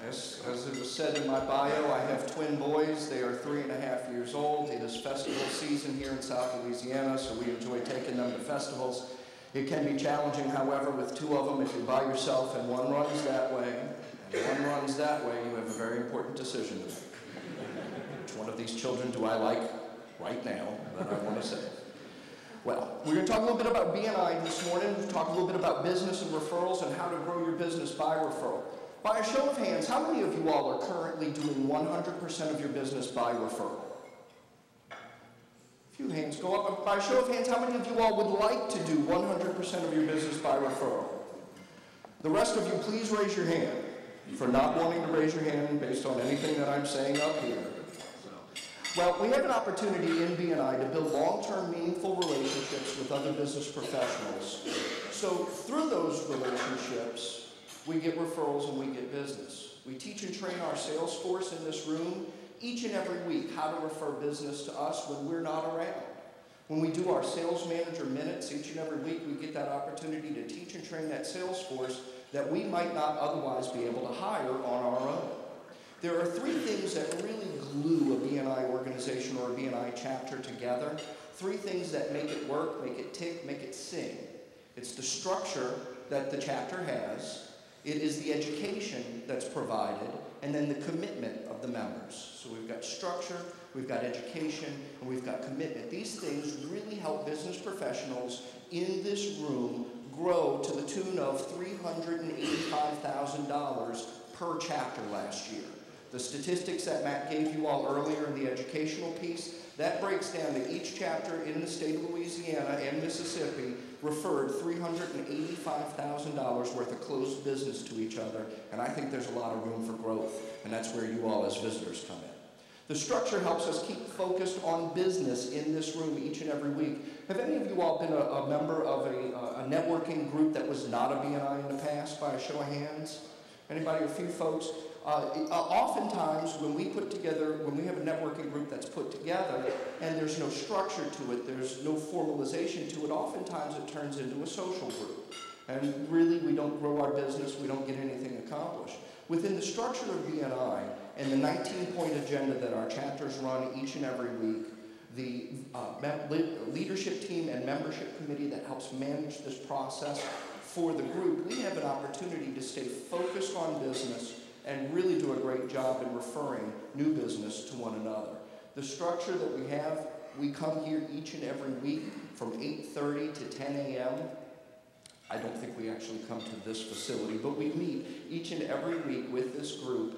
As it was said in my bio, I have twin boys. They are 3.5 years old. It is festival season here in South Louisiana, so we enjoy taking them to festivals. It can be challenging, however, with two of them. If you're by yourself and one runs that way and one runs that way, you have a very important decision to make. Which one of these children do I like right now that I want to say? Well, we're going to talk a little bit about BNI this morning. We'll talk a little bit about business and referrals and how to grow your business by referral. By a show of hands, how many of you all are currently doing 100% of your business by referral? A few hands go up. By a show of hands, how many of you all would like to do 100% of your business by referral? The rest of you, please raise your hand for not wanting to raise your hand based on anything that I'm saying up here. Well, we have an opportunity in BNI to build long-term, meaningful relationships with other business professionals. So through those relationships, we get referrals and we get business. We teach and train our sales force in this room each and every week how to refer business to us when we're not around. When we do our sales manager minutes each and every week, we get that opportunity to teach and train that sales force that we might not otherwise be able to hire on our own. There are three things that really glue a BNI organization or a BNI chapter together. Three things that make it work, make it tick, make it sing. It's the structure that the chapter has. It is the education that's provided, and then the commitment of the members. So we've got structure, we've got education, and we've got commitment. These things really help business professionals in this room grow to the tune of $385,000 per chapter last year. The statistics that Matt gave you all earlier in the educational piece, that breaks down to each chapter in the state of Louisiana and Mississippi referred $385,000 worth of closed business to each other, and I think there's a lot of room for growth, and that's where you all as visitors come in. The structure helps us keep focused on business in this room each and every week. Have any of you all been a member of a networking group that was not a BNI in the past, by a show of hands? Anybody, a few folks? Oftentimes when we have a networking group that's put together and there's no structure to it, there's no formalization to it, oftentimes it turns into a social group. And really we don't grow our business, we don't get anything accomplished. Within the structure of BNI and the 19-point agenda that our chapters run each and every week, the leadership team and membership committee that helps manage this process for the group, we have an opportunity to stay focused on business and really do a great job in referring new business to one another. The structure that we have, we come here each and every week from 8:30 to 10 a.m. I don't think we actually come to this facility, but we meet each and every week with this group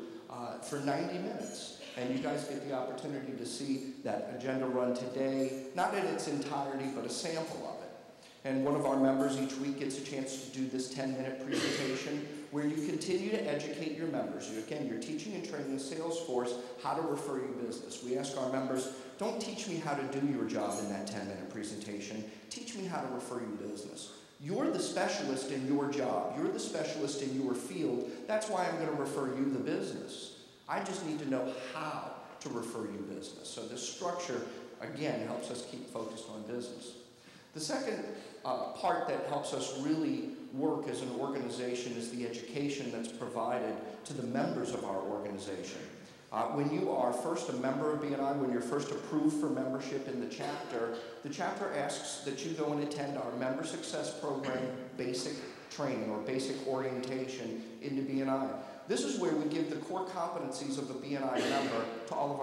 for 90 minutes. And you guys get the opportunity to see that agenda run today, not in its entirety, but a sample of it. And one of our members each week gets a chance to do this 10-minute presentation where you continue to educate your members. Again, you're teaching and training the sales force how to refer you business. We ask our members, don't teach me how to do your job in that 10-minute presentation. Teach me how to refer you business. You're the specialist in your job. You're the specialist in your field. That's why I'm going to refer you the business. I just need to know how to refer you business. So this structure, again, helps us keep focused on business. The second part that helps us really work as an organization is the education that's provided to the members of our organization. When you are first a member of BNI, when you're first approved for membership in the chapter asks that you go and attend our Member Success Program basic training or basic orientation into BNI. This is where we give the core competencies of a BNI member to all of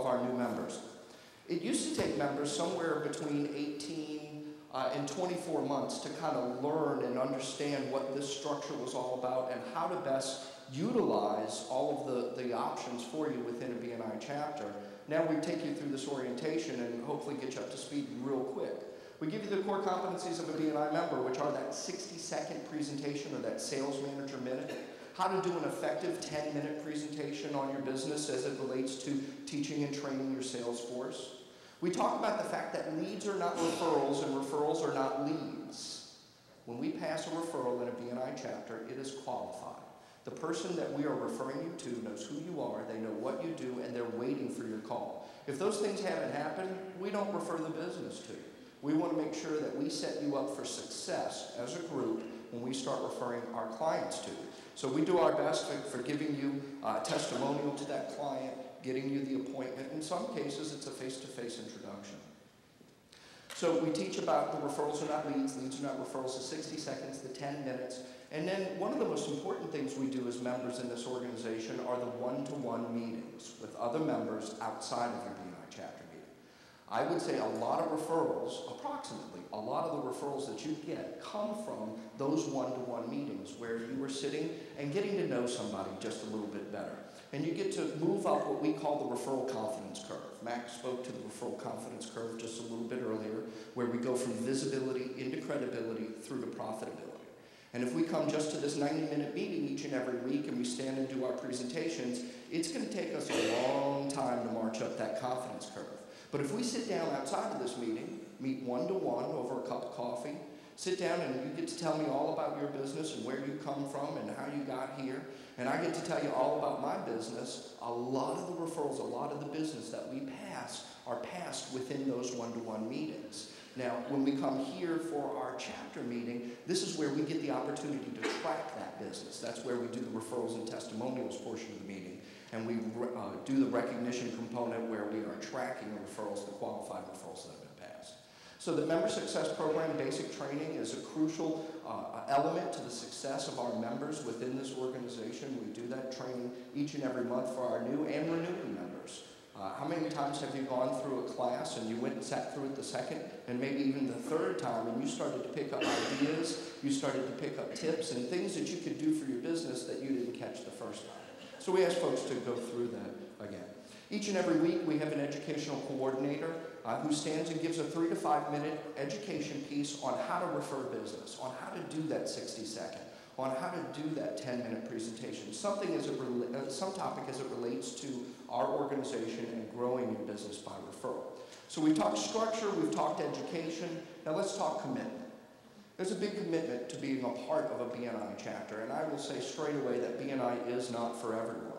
our new members. It used to take members somewhere between 18 and 24 months to kind of learn and understand what this structure was all about and how to best utilize all of the options for you within a BNI chapter. Now we take you through this orientation and hopefully get you up to speed real quick. We give you the core competencies of a BNI member, which are that 60-second presentation or that sales manager minute, how to do an effective 10-minute presentation on your business as it relates to teaching and training your sales force. We talk about the fact that leads are not referrals and referrals are not leads. When we pass a referral in a BNI chapter, it is qualified. The person that we are referring you to knows who you are, they know what you do, and they're waiting for your call. If those things haven't happened, we don't refer the business to you. We want to make sure that we set you up for success as a group when we start referring our clients to you. So we do our best for giving you a testimonial to that client, getting you the appointment. In some cases, it's a face-to-face introduction. So we teach about the referrals are not leads, leads are not referrals, the 60 seconds, the 10 minutes. And then one of the most important things we do as members in this organization are the one-to-one meetings with other members outside of your BNI chapter meeting. I would say a lot of referrals, approximately, a lot of the referrals that you get come from those one-to-one meetings where you were sitting and getting to know somebody just a little bit better. And you get to move up what we call the referral confidence curve. Max spoke to the referral confidence curve just a little bit earlier, where we go from visibility into credibility through to profitability. And if we come just to this 90-minute meeting each and every week and we stand and do our presentations, it's going to take us a long time to march up that confidence curve. But if we sit down outside of this meeting, meet one-to-one over a cup of coffee, sit down and you get to tell me all about your business and where you come from and how you got here, and I get to tell you all about my business, a lot of the referrals, a lot of the business that we pass are passed within those one-to-one meetings. Now, when we come here for our chapter meeting, this is where we get the opportunity to track that business. That's where we do the referrals and testimonials portion of the meeting, and we do the recognition component where we are tracking the referrals, the qualified referrals that have been passed. So the Member Success Program basic training is a crucial element to the success of our members within this organization. We do that training each and every month for our new and renewing members. How many times have you gone through a class and you went and sat through it the second and maybe even the third time and you started to pick up ideas, you started to pick up tips and things that you could do for your business that you didn't catch the first time? So we ask folks to go through that again. Each and every week we have an educational coordinator who stands and gives a 3 to 5 minute education piece on how to refer business, on how to do that 60 second, on how to do that 10-minute presentation, some topic as it relates to our organization and growing your business by referral. So we talked structure, we've talked education, now let's talk commitment. There's a big commitment to being a part of a BNI chapter, and I will say straight away that BNI is not for everyone.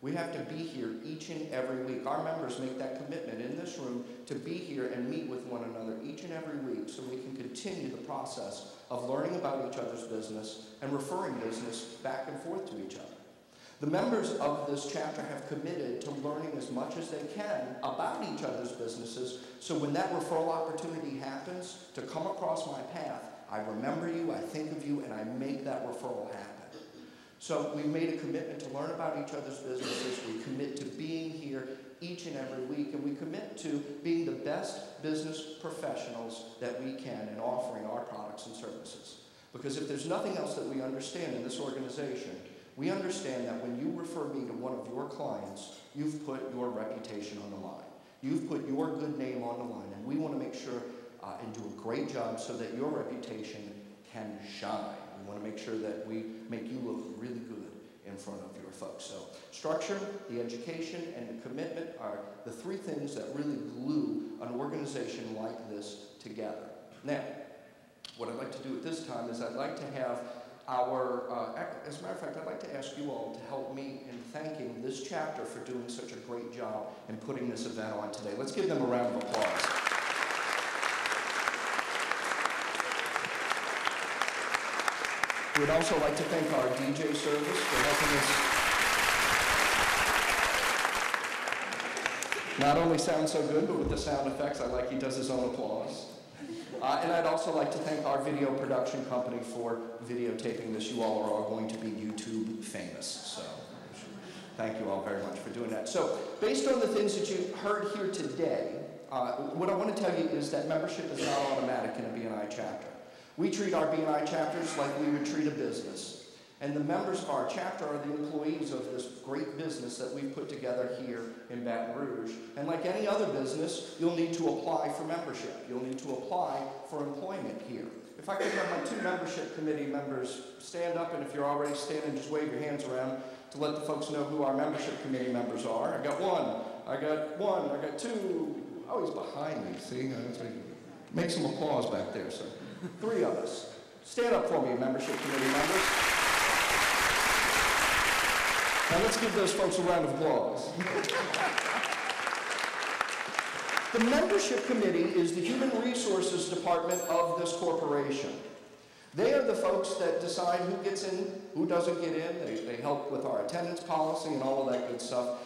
We have to be here each and every week. Our members make that commitment in this room to be here and meet with one another each and every week so we can continue the process of learning about each other's business and referring business back and forth to each other. The members of this chapter have committed to learning as much as they can about each other's businesses, so when that referral opportunity happens to come across my path, I remember you, I think of you, and I make that referral happen. So we've made a commitment to learn about each other's businesses, we commit to being here each and every week, and we commit to being the best business professionals that we can in offering our products and services. Because if there's nothing else that we understand in this organization, we understand that when you refer me to one of your clients, you've put your reputation on the line. You've put your good name on the line, and we want to make sure and do a great job so that your reputation can shine. We want to make sure that we make you look really good in front of your folks. So structure, the education, and the commitment are the three things that really glue an organization like this together. Now, what I'd like to do at this time is I'd like to have as a matter of fact, I'd like to ask you all to help me in thanking this chapter for doing such a great job in putting this event on today. Let's give them a round of applause. We'd also like to thank our DJ service for helping us not only sound so good, but with the sound effects. I like he does his own applause. And I'd also like to thank our video production company for videotaping this. You all are all going to be YouTube famous. So thank you all very much for doing that. So based on the things that you heard here today, what I want to tell you is that membership is not automatic in a BNI chapter. We treat our BNI chapters like we would treat a business. And the members of our chapter are the employees of this great business that we've put together here in Baton Rouge. And like any other business, you'll need to apply for membership. You'll need to apply for employment here. If I could have my two membership committee members stand up, and if you're already standing, just wave your hands around to let the folks know who our membership committee members are. I got one, I got two. Oh, he's behind me, see? Make some applause back there, so. 3 of us. Stand up for me, membership committee members. Now let's give those folks a round of applause. The membership committee is the human resources department of this corporation. They are the folks that decide who gets in, who doesn't get in. They help with our attendance policy and all of that good stuff.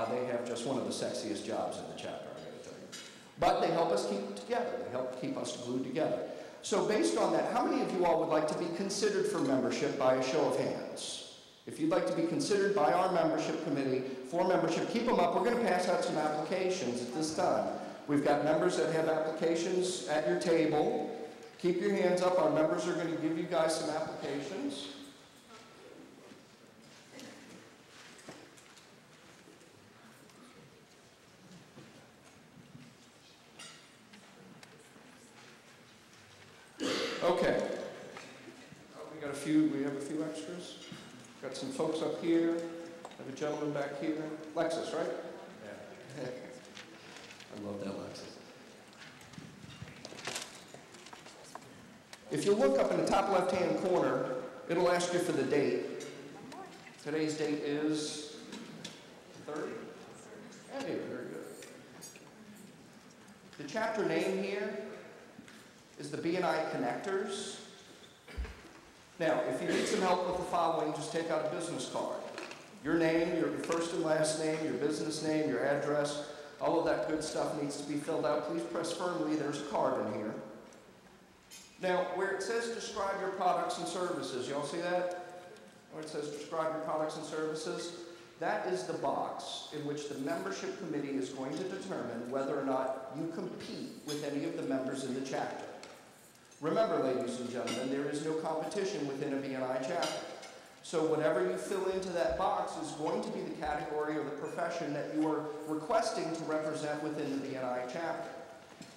They have just one of the sexiest jobs in the chapter, I gotta tell you. But they help us keep together. They help keep us glued together. So based on that, how many of you all would like to be considered for membership by a show of hands? If you'd like to be considered by our membership committee for membership, keep them up. We're going to pass out some applications at this time. We've got members that have applications at your table. Keep your hands up. Our members are going to give you guys some applications. Okay. We have a few extras. Got some folks up here. Have a gentleman back here. Lexus, right? Yeah. I love that Lexus. If you look up in the top left-hand corner, it'll ask you for the date. Today's date is 30? Yeah, very good. The chapter name here is the BNI Connectors. Now, if you need some help with the following, just take out a business card. Your name, your first and last name, your business name, your address, all of that good stuff needs to be filled out. Please press firmly. There's a card in here. Now, where it says describe your products and services, y'all see that? Where it says describe your products and services, that is the box in which the membership committee is going to determine whether or not you compete with any of the members in the chapter. Remember, ladies and gentlemen, there is no competition within a BNI chapter. So whatever you fill into that box is going to be the category or the profession that you are requesting to represent within the BNI chapter.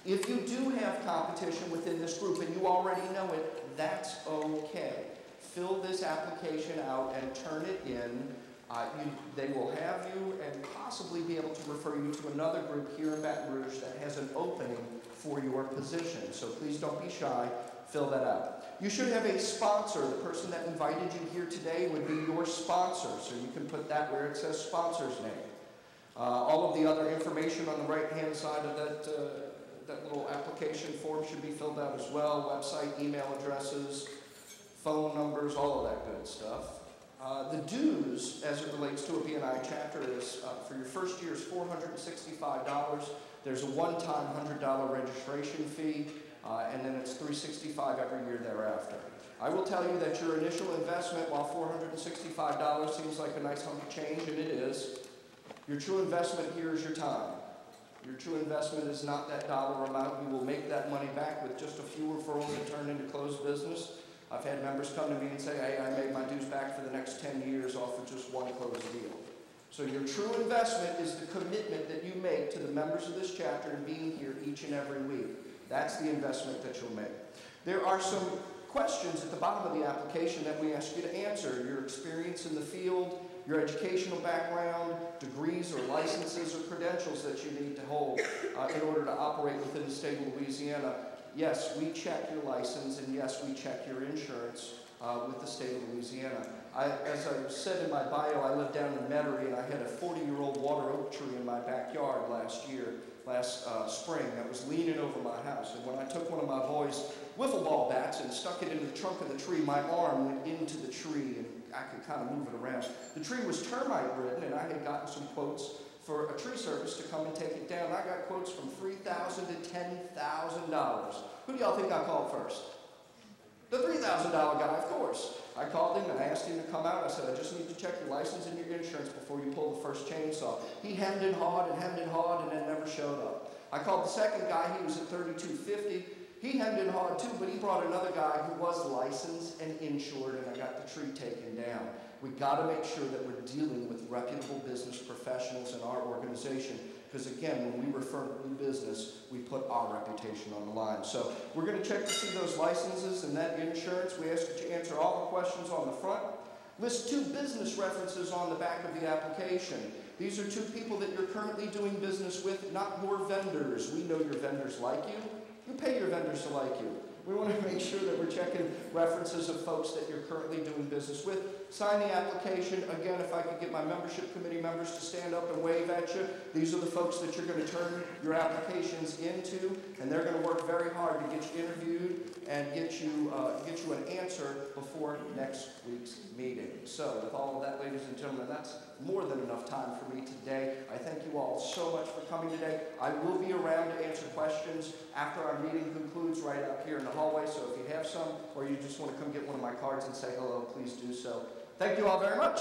If you do have competition within this group and you already know it, that's okay. Fill this application out and turn it in. They will have you and possibly be able to refer you to another group here in Baton Rouge that has an opening for your position. So please don't be shy. Fill that out. You should have a sponsor. The person that invited you here today would be your sponsor. So you can put that where it says sponsor's name. All of the other information on the right-hand side of that little application form should be filled out as well. Website, email addresses, phone numbers, all of that good stuff. The dues, as it relates to a BNI chapter, is for your first year is $465. There's a one-time $100 registration fee, and then it's $365 every year thereafter. I will tell you that your initial investment, while $465 seems like a nice hunk of change, and it is, your true investment here is your time. Your true investment is not that dollar amount. You will make that money back with just a few referrals that turn into closed business. I've had members come to me and say, hey, I made my dues back for the next 10 years off of just one closed deal. So your true investment is the commitment that you make to the members of this chapter and being here each and every week. That's the investment that you'll make. There are some questions at the bottom of the application that we ask you to answer. Your experience in the field, your educational background, degrees or licenses or credentials that you need to hold in order to operate within the state of Louisiana. Yes, we check your license, and yes, we check your insurance with the state of Louisiana. As I said in my bio, I live down in Metairie, and I had a 40-year-old water oak tree in my backyard last spring that was leaning over my house. And when I took one of my boys' wiffle ball bats and stuck it into the trunk of the tree, my arm went into the tree, and I could kind of move it around. The tree was termite-ridden, and I had gotten some quotes for a tree service to come and take it down. I got quotes from $3,000 to $10,000. Who do y'all think I called first? The $3,000 guy, of course. I called him and I asked him to come out. I said, I just need to check your license and your insurance before you pull the first chainsaw. He hemmed and hawed and then never showed up. I called the second guy. He was at $3,250. He hemmed and hawed too, but he brought another guy who was licensed and insured, and I got the tree taken down. We got to make sure that we're dealing with reputable business professionals in our organization, because again, when we refer to new business, we put our reputation on the line. So we're going to check to see those licenses and that insurance. We ask that you answer all the questions on the front. List 2 business references on the back of the application. These are 2 people that you're currently doing business with, not your vendors. We know your vendors like you. You pay your vendors to like you. We want to make sure that we're checking references of folks that you're currently doing business with. Sign the application. Again, if I could get my membership committee members to stand up and wave at you, these are the folks that you're going to turn your applications into, and they're going to work very hard to get you interviewed and get you an answer before next week's meeting. So with all of that, ladies and gentlemen, that's more than enough time for me today. I thank you all so much for coming today. I will be around to answer questions after our meeting concludes right up here in the hallway, so if you have some or you just want to come get one of my cards and say hello, please do so. Thank you all very much.